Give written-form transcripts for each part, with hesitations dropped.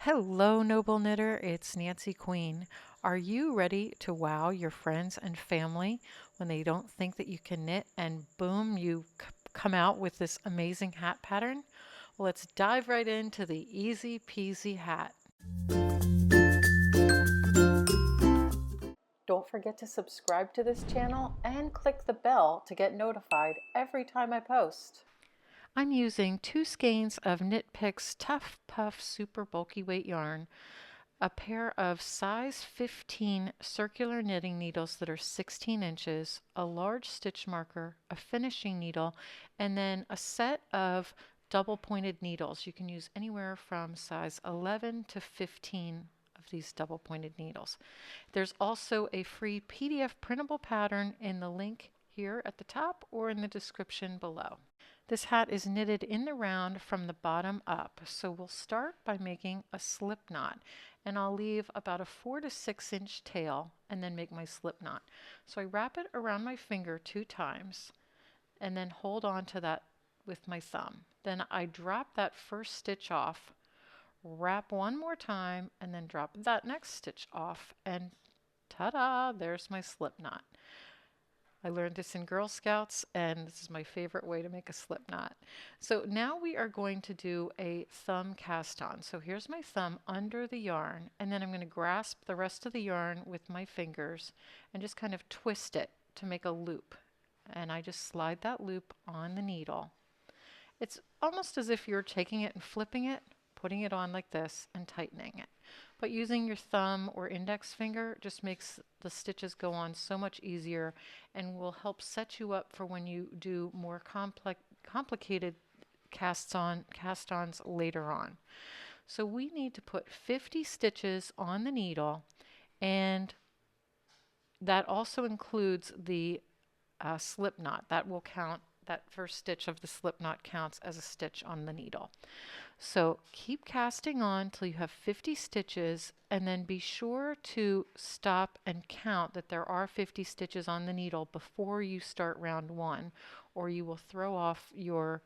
Hello, Noble Knitter. It's Nancy Queen. Are you ready to wow your friends and family when they don't think that you can knit and boom, you come out with this amazing hat pattern? Well, let's dive right into the Easy-Peasy Hat. Don't forget to subscribe to this channel and click the bell to get notified every time I post. I'm using 2 skeins of Knit Picks Tough Puff Super Bulky Weight yarn, a pair of size 15 circular knitting needles that are 16 inches, a large stitch marker, a finishing needle, and then a set of double pointed needles. You can use anywhere from size 11 to 15 of these double pointed needles. There's also a free PDF printable pattern in the link here at the top or in the description below. This hat is knitted in the round from the bottom up, so we'll start by making a slip knot, and I'll leave about a 4 to 6 inch tail and then make my slip knot. So I wrap it around my finger 2 times and then hold on to that with my thumb. Then I drop that first stitch off, wrap one more time, and then drop that next stitch off, and ta-da, there's my slip knot. I learned this in Girl Scouts, and this is my favorite way to make a slip knot. So now we are going to do a thumb cast on. So here's my thumb under the yarn, and then I'm going to grasp the rest of the yarn with my fingers and just kind of twist it to make a loop. And I just slide that loop on the needle. It's almost as if you're taking it and flipping it, putting it on like this, and tightening it. But using your thumb or index finger just makes the stitches go on so much easier and will help set you up for when you do more complicated cast-ons later on. So we need to put 50 stitches on the needle, and that also includes the slip knot. That will count. That first stitch of the slip knot counts as a stitch on the needle. So keep casting on till you have 50 stitches, and then be sure to stop and count that there are 50 stitches on the needle before you start round 1, or you will throw off your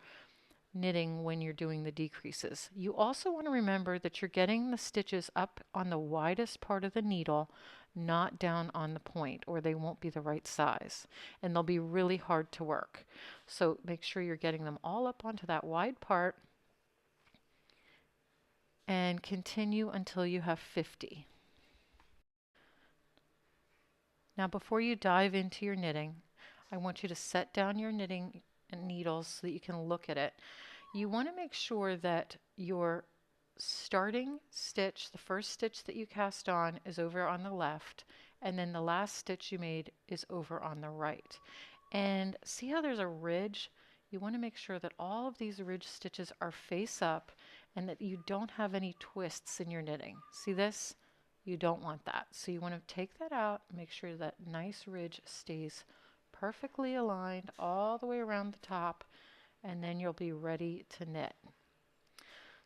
knitting when you're doing the decreases. You also want to remember that you're getting the stitches up on the widest part of the needle, not down on the point, or they won't be the right size and they'll be really hard to work. So make sure you're getting them all up onto that wide part and continue until you have 50. Now before you dive into your knitting, I want you to set down your knitting needles so that you can look at it. You want to make sure that your starting stitch, the first stitch that you cast on, is over on the left, and then the last stitch you made is over on the right. And see how there's a ridge? You want to make sure that all of these ridge stitches are face up and that you don't have any twists in your knitting. See this? You don't want that. So you want to take that out, make sure that nice ridge stays perfectly aligned all the way around the top, and then you'll be ready to knit.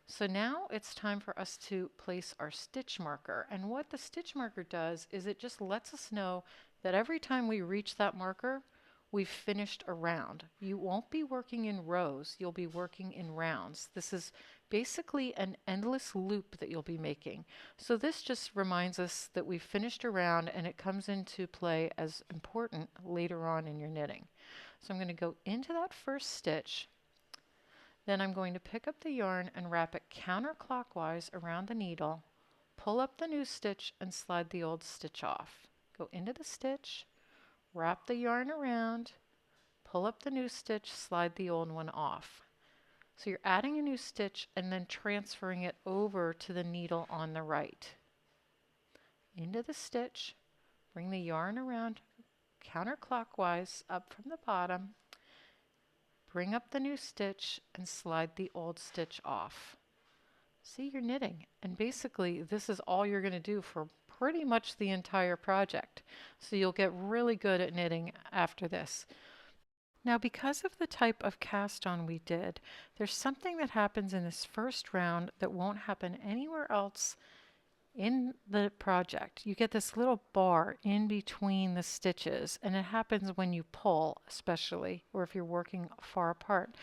So now it's time for us to place our stitch marker. And what the stitch marker does is it just lets us know that every time we reach that marker, we've finished a round. You won't be working in rows, you'll be working in rounds. This is basically an endless loop that you'll be making. So this just reminds us that we've finished a round, and it comes into play as important later on in your knitting. So I'm going to go into that first stitch. Then I'm going to pick up the yarn and wrap it counterclockwise around the needle, pull up the new stitch and slide the old stitch off. Go into the stitch, wrap the yarn around, pull up the new stitch, slide the old one off. So you're adding a new stitch and then transferring it over to the needle on the right. Into the stitch, bring the yarn around counterclockwise up from the bottom, bring up the new stitch and slide the old stitch off. See, you're knitting, and basically this is all you're going to do for pretty much the entire project. So you'll get really good at knitting after this. Now, because of the type of cast on we did, there's something that happens in this first round that won't happen anywhere else in the project. You get this little bar in between the stitches, and it happens when you pull, especially, or if you're working far apart.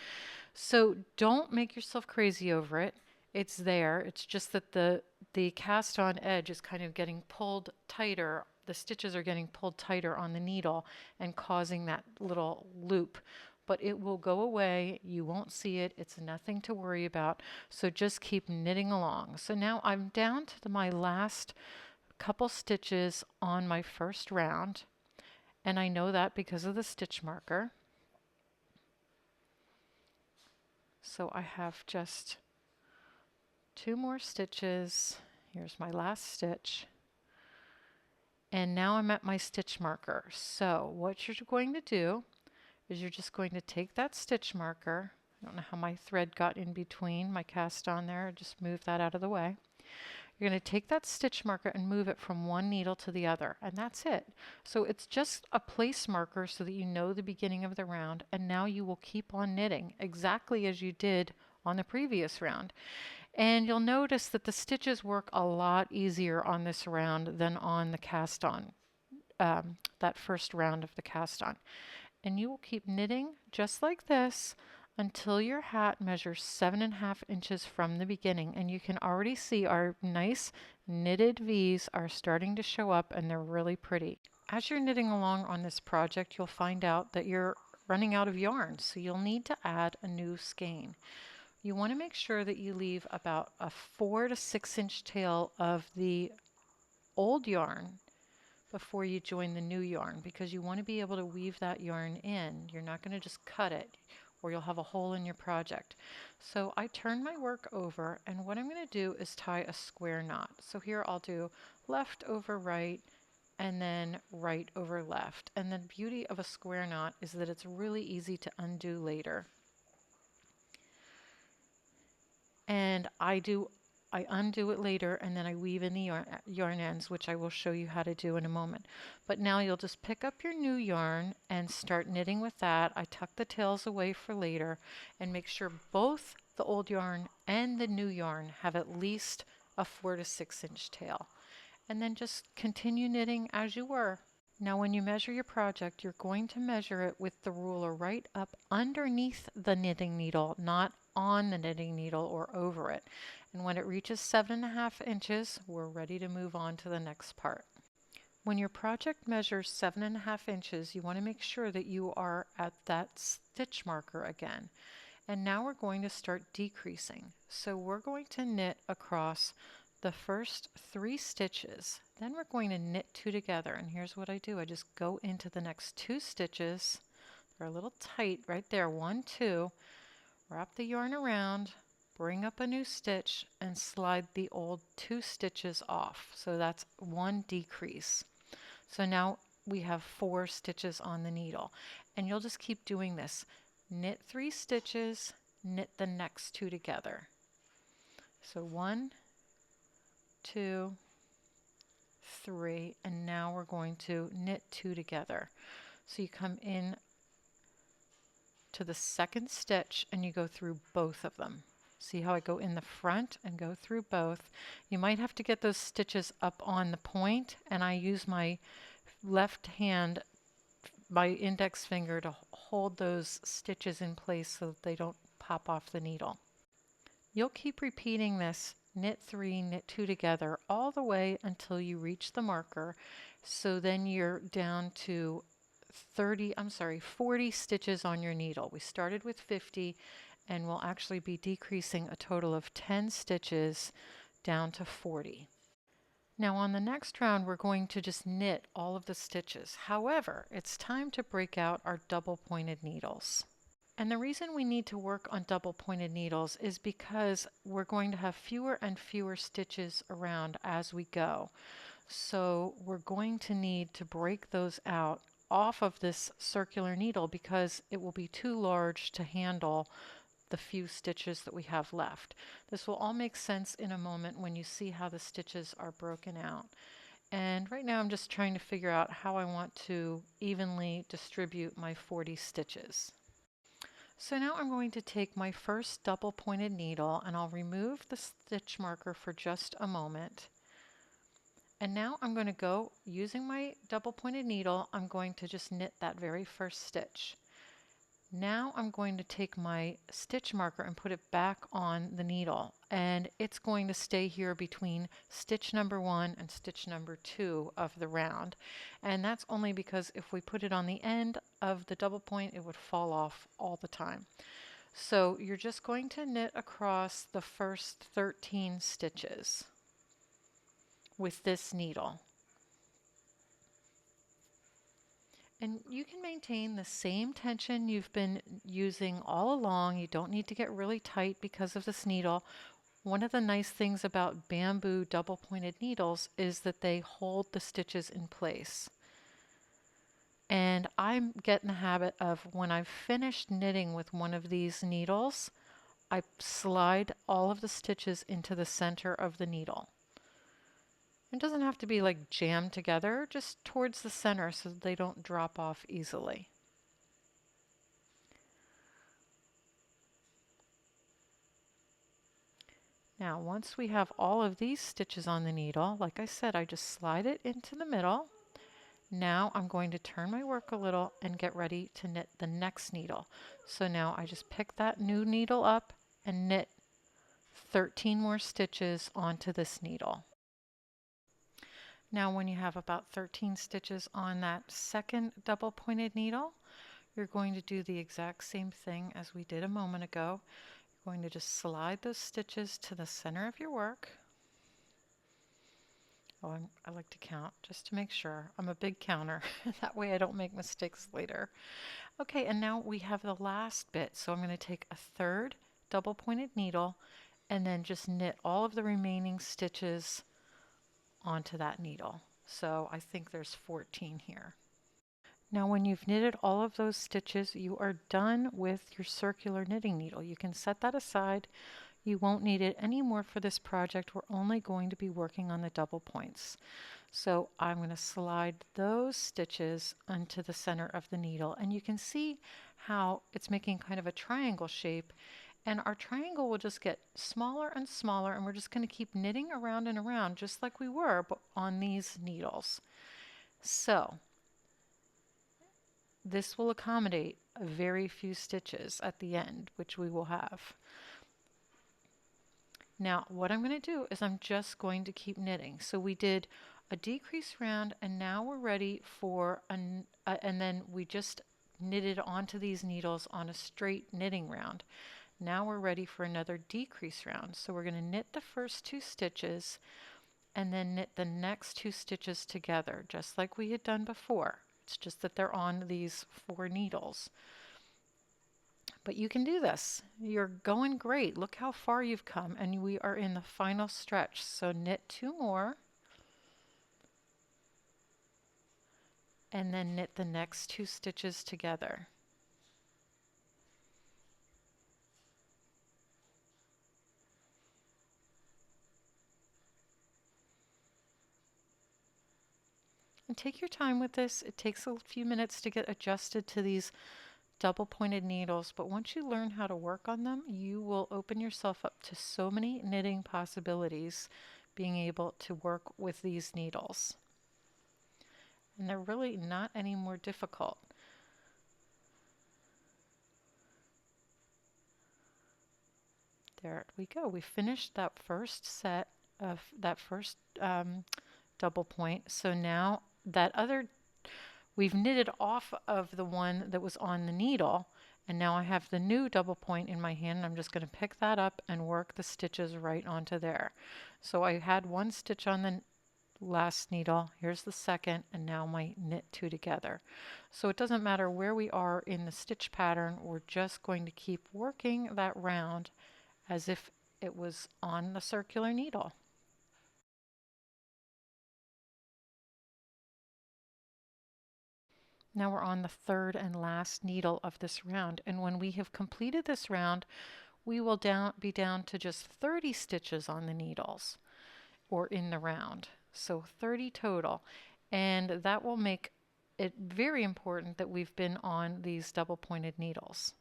So don't make yourself crazy over it. It's there. It's just that the the cast on edge is kind of getting pulled tighter. The stitches are getting pulled tighter on the needle and causing that little loop. But it will go away. You won't see it. It's nothing to worry about. So just keep knitting along. So now I'm down to my last couple stitches on my first round. And I know that because of the stitch marker. So I have just 2 more stitches. Here's my last stitch. And now I'm at my stitch marker. So what you're going to do is you're just going to take that stitch marker. I don't know how my thread got in between my cast on there. Just move that out of the way. You're going to take that stitch marker and move it from one needle to the other, and that's it. So it's just a place marker so that you know the beginning of the round, and now you will keep on knitting exactly as you did on the previous round. And you'll notice that the stitches work a lot easier on this round than on the cast on, that first round of the cast on. And you will keep knitting just like this until your hat measures 7.5 inches from the beginning. And you can already see our nice knitted V's are starting to show up, and they're really pretty. As you're knitting along on this project, you'll find out that you're running out of yarn, so you'll need to add a new skein. You want to make sure that you leave about a 4 to 6 inch tail of the old yarn before you join the new yarn, because you want to be able to weave that yarn in. You're not going to just cut it or you'll have a hole in your project. So I turn my work over, and what I'm going to do is tie a square knot. So here I'll do left over right and then right over left. And the beauty of a square knot is that it's really easy to undo later. And I undo it later, and then I weave in the yarn ends, which I will show you how to do in a moment. But now you'll just pick up your new yarn and start knitting with that. I tuck the tails away for later, and make sure both the old yarn and the new yarn have at least a 4 to 6 inch tail. And then just continue knitting as you were. Now when you measure your project, you're going to measure it with the ruler right up underneath the knitting needle, not on the knitting needle or over it. And when it reaches 7.5 inches, we're ready to move on to the next part. When your project measures 7.5 inches, you want to make sure that you are at that stitch marker again. And now we're going to start decreasing. So we're going to knit across the first 3 stitches. Then we're going to knit 2 together. And here's what I do. I just go into the next 2 stitches. They're a little tight right there. 1, 2. Wrap the yarn around, bring up a new stitch, and slide the old 2 stitches off. So that's 1 decrease. So now we have 4 stitches on the needle. And you'll just keep doing this. Knit 3 stitches, knit the next 2 together. So 1, 2, 3, and now we're going to knit 2 together. So you come in to the second stitch and you go through both of them. See how I go in the front and go through both? You might have to get those stitches up on the point, and I use my left hand, my index finger, to hold those stitches in place so that they don't pop off the needle. You'll keep repeating this, knit 3, knit 2 together, all the way until you reach the marker. So then you're down to 40 stitches on your needle. We started with 50, and we'll actually be decreasing a total of 10 stitches down to 40. Now on the next round, we're going to just knit all of the stitches. However, it's time to break out our double pointed needles. And the reason we need to work on double pointed needles is because we're going to have fewer and fewer stitches around as we go. So we're going to need to break those out off of this circular needle because it will be too large to handle the few stitches that we have left. This will all make sense in a moment when you see how the stitches are broken out. And right now I'm just trying to figure out how I want to evenly distribute my 40 stitches. So now I'm going to take my first double pointed needle, and I'll remove the stitch marker for just a moment. And now I'm going to go, using my double pointed needle, I'm going to just knit that very first stitch. Now I'm going to take my stitch marker and put it back on the needle, and it's going to stay here between stitch number 1 and stitch number 2 of the round. And that's only because if we put it on the end of the double point, it would fall off all the time. So you're just going to knit across the first 13 stitches with this needle. And you can maintain the same tension you've been using all along. You don't need to get really tight because of this needle. One of the nice things about bamboo double pointed needles is that they hold the stitches in place. And I get in the habit of, when I've finished knitting with one of these needles, I slide all of the stitches into the center of the needle. It doesn't have to be like jammed together, just towards the center so that they don't drop off easily. Now, once we have all of these stitches on the needle, like I said, I just slide it into the middle. Now I'm going to turn my work a little and get ready to knit the next needle. So now I just pick that new needle up and knit 13 more stitches onto this needle. Now when you have about 13 stitches on that second double pointed needle, you're going to do the exact same thing as we did a moment ago. You're going to just slide those stitches to the center of your work. Oh, I like to count just to make sure. I'm a big counter. That way I don't make mistakes later. Okay, and now we have the last bit. So I'm going to take a third double pointed needle and then just knit all of the remaining stitches onto that needle. So I think there's 14 here. Now when you've knitted all of those stitches, you are done with your circular knitting needle. You can set that aside. You won't need it anymore for this project. We're only going to be working on the double points. So I'm going to slide those stitches into the center of the needle, and you can see how it's making kind of a triangle shape, and our triangle will just get smaller and smaller, and we're just going to keep knitting around and around just like we were but on these needles. So this will accommodate a very few stitches at the end, which we will have. Now what I'm going to do is I'm just going to keep knitting. So we did a decrease round, and now we're ready for and then we just knitted onto these needles on a straight knitting round. Now we're ready for another decrease round. So we're going to knit the first 2 stitches and then knit the next 2 stitches together, just like we had done before. It's just that they're on these 4 needles. But you can do this. You're going great. Look how far you've come, and we are in the final stretch. So knit 2 more and then knit the next 2 stitches together. And take your time with this. It takes a few minutes to get adjusted to these double pointed needles, but once you learn how to work on them, you will open yourself up to so many knitting possibilities being able to work with these needles. And they're really not any more difficult. There we go. We finished that first set of that first double point. So now that other, we've knitted off of the one that was on the needle, and now I have the new double point in my hand, and I'm just going to pick that up and work the stitches right onto there. So I had 1 stitch on the last needle, here's the second, and now my knit 2 together. So it doesn't matter where we are in the stitch pattern, we're just going to keep working that round as if it was on the circular needle. Now we're on the third and last needle of this round, and when we have completed this round, we will be down to just 30 stitches on the needles or in the round. So 30 total, and that will make it very important that we've been on these double pointed needles.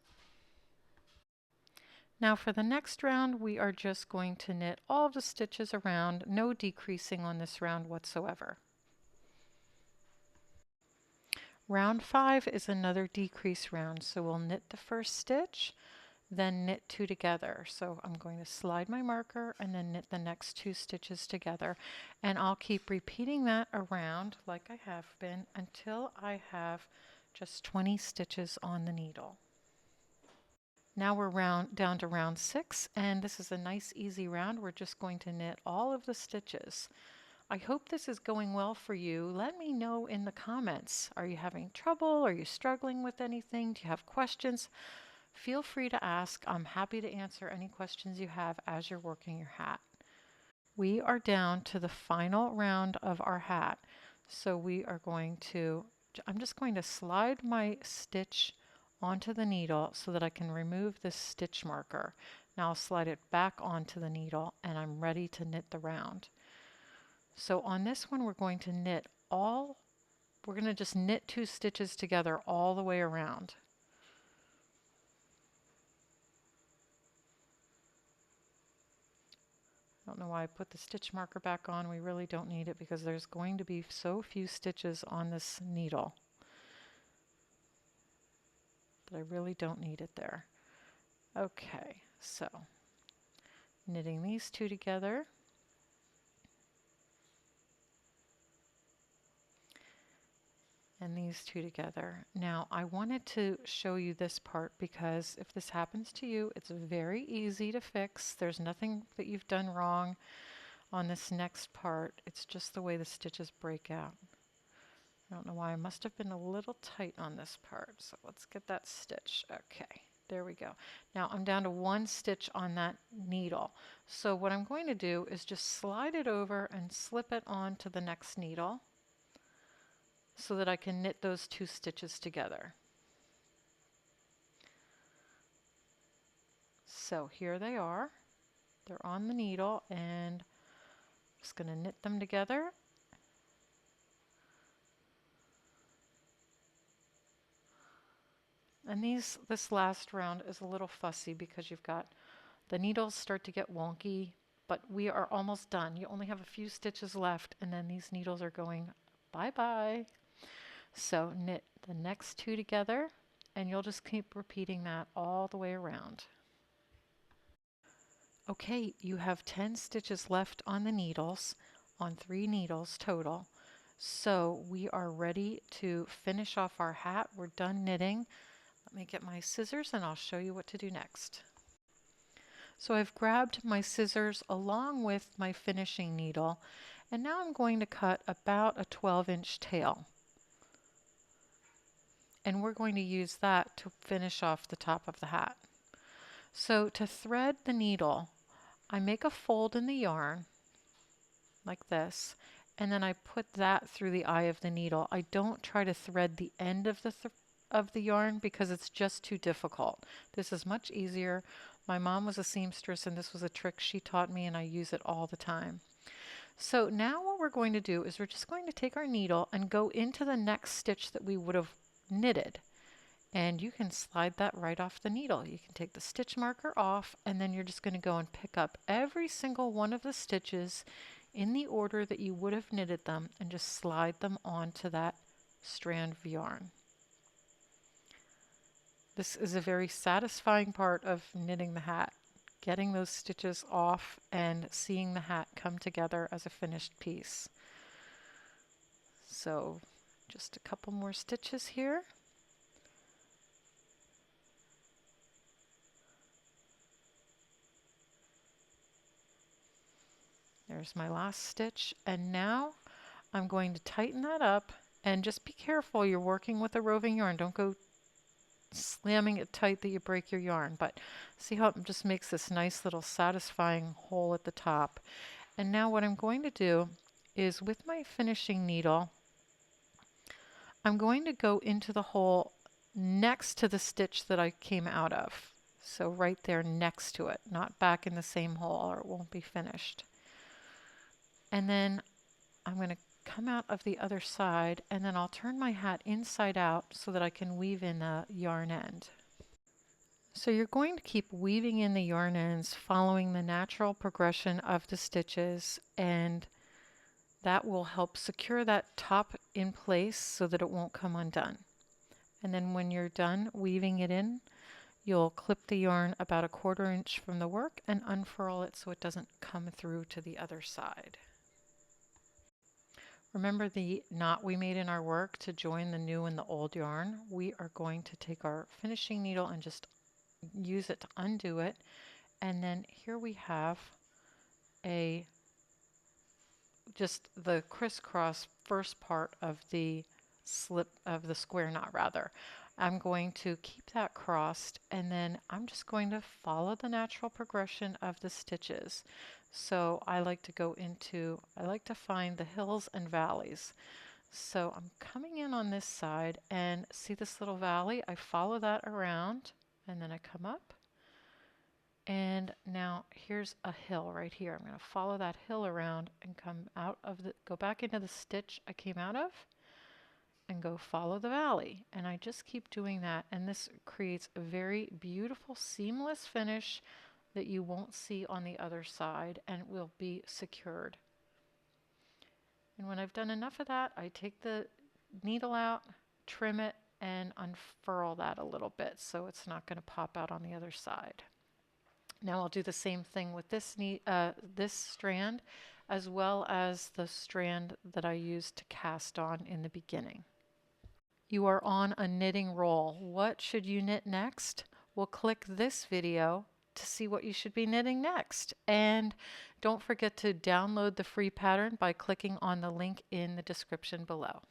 Now for the next round, we are just going to knit all the stitches around, no decreasing on this round whatsoever. Round 5 is another decrease round, so we'll knit the first stitch, then knit 2 together. So I'm going to slide my marker and then knit the next 2 stitches together, and I'll keep repeating that around like I have been until I have just 20 stitches on the needle. Now we're down to round 6, and this is a nice easy round. We're just going to knit all of the stitches. I hope this is going well for you. Let me know in the comments. Are you having trouble? Are you struggling with anything? Do you have questions? Feel free to ask. I'm happy to answer any questions you have as you're working your hat. We are down to the final round of our hat. So I'm just going to slide my stitch onto the needle so that I can remove this stitch marker. Now I'll slide it back onto the needle and I'm ready to knit the round. So on this one we're going to just knit 2 stitches together all the way around. I don't know why I put the stitch marker back on. We really don't need it because there's going to be so few stitches on this needle that I really don't need it there. Okay, so knitting these 2 together. And these 2 together. Now I wanted to show you this part because if this happens to you, it's very easy to fix. There's nothing that you've done wrong on this next part. It's just the way the stitches break out. I don't know why. I must have been a little tight on this part. So let's get that stitch. Okay, there we go. Now I'm down to 1 stitch on that needle. So what I'm going to do is just slide it over and slip it onto the next needle, so that I can knit those 2 stitches together. So here they are. They're on the needle and I'm just going to knit them together. And this last round is a little fussy because you've got the needles start to get wonky, but we are almost done. You only have a few stitches left and then these needles are going bye-bye. So knit the next 2 together and you'll just keep repeating that all the way around. Okay, you have 10 stitches left on the needles, on 3 needles total. So we are ready to finish off our hat. We're done knitting. Let me get my scissors and I'll show you what to do next. So I've grabbed my scissors along with my finishing needle, and now I'm going to cut about a 12-inch tail. And we're going to use that to finish off the top of the hat. So to thread the needle, I make a fold in the yarn like this, and then I put that through the eye of the needle. I don't try to thread the end of the yarn because it's just too difficult. This is much easier. My mom was a seamstress and this was a trick she taught me and I use it all the time. So now what we're going to do is we're just going to take our needle and go into the next stitch that we would have knitted. And you can slide that right off the needle. You can take the stitch marker off and then you're just going to go and pick up every single one of the stitches in the order that you would have knitted them and just slide them onto that strand of yarn. This is a very satisfying part of knitting the hat, getting those stitches off and seeing the hat come together as a finished piece. So just a couple more stitches here. There's my last stitch, and now I'm going to tighten that up, and just be careful. You're working with a roving yarn. Don't go slamming it tight that you break your yarn, but see how it just makes this nice little satisfying hole at the top. And now what I'm going to do is with my finishing needle, I'm going to go into the hole next to the stitch that I came out of. So right there next to it, not back in the same hole or it won't be finished. And then I'm going to come out of the other side and then I'll turn my hat inside out so that I can weave in the yarn end. So you're going to keep weaving in the yarn ends following the natural progression of the stitches, and That will help secure that top in place so that it won't come undone. And then when you're done weaving it in, you'll clip the yarn about 1/4 inch from the work and unfurl it so it doesn't come through to the other side. Remember the knot we made in our work to join the new and the old yarn? We are going to take our finishing needle and just use it to undo it. And then here we have just the crisscross first part of the square knot rather. I'm going to keep that crossed, and then I'm just going to follow the natural progression of the stitches. So I like to find the hills and valleys. So I'm coming in on this side and see this little valley. I follow that around and then I come up. And now here's a hill right here. I'm going to follow that hill around and go back into the stitch I came out of and go follow the valley. And I just keep doing that. And this creates a very beautiful seamless finish that you won't see on the other side and will be secured. And when I've done enough of that, I take the needle out, trim it, and unfurl that a little bit so it's not going to pop out on the other side. Now I'll do the same thing with this strand, as well as the strand that I used to cast on in the beginning. You are on a knitting roll. What should you knit next? Well, click this video to see what you should be knitting next. And don't forget to download the free pattern by clicking on the link in the description below.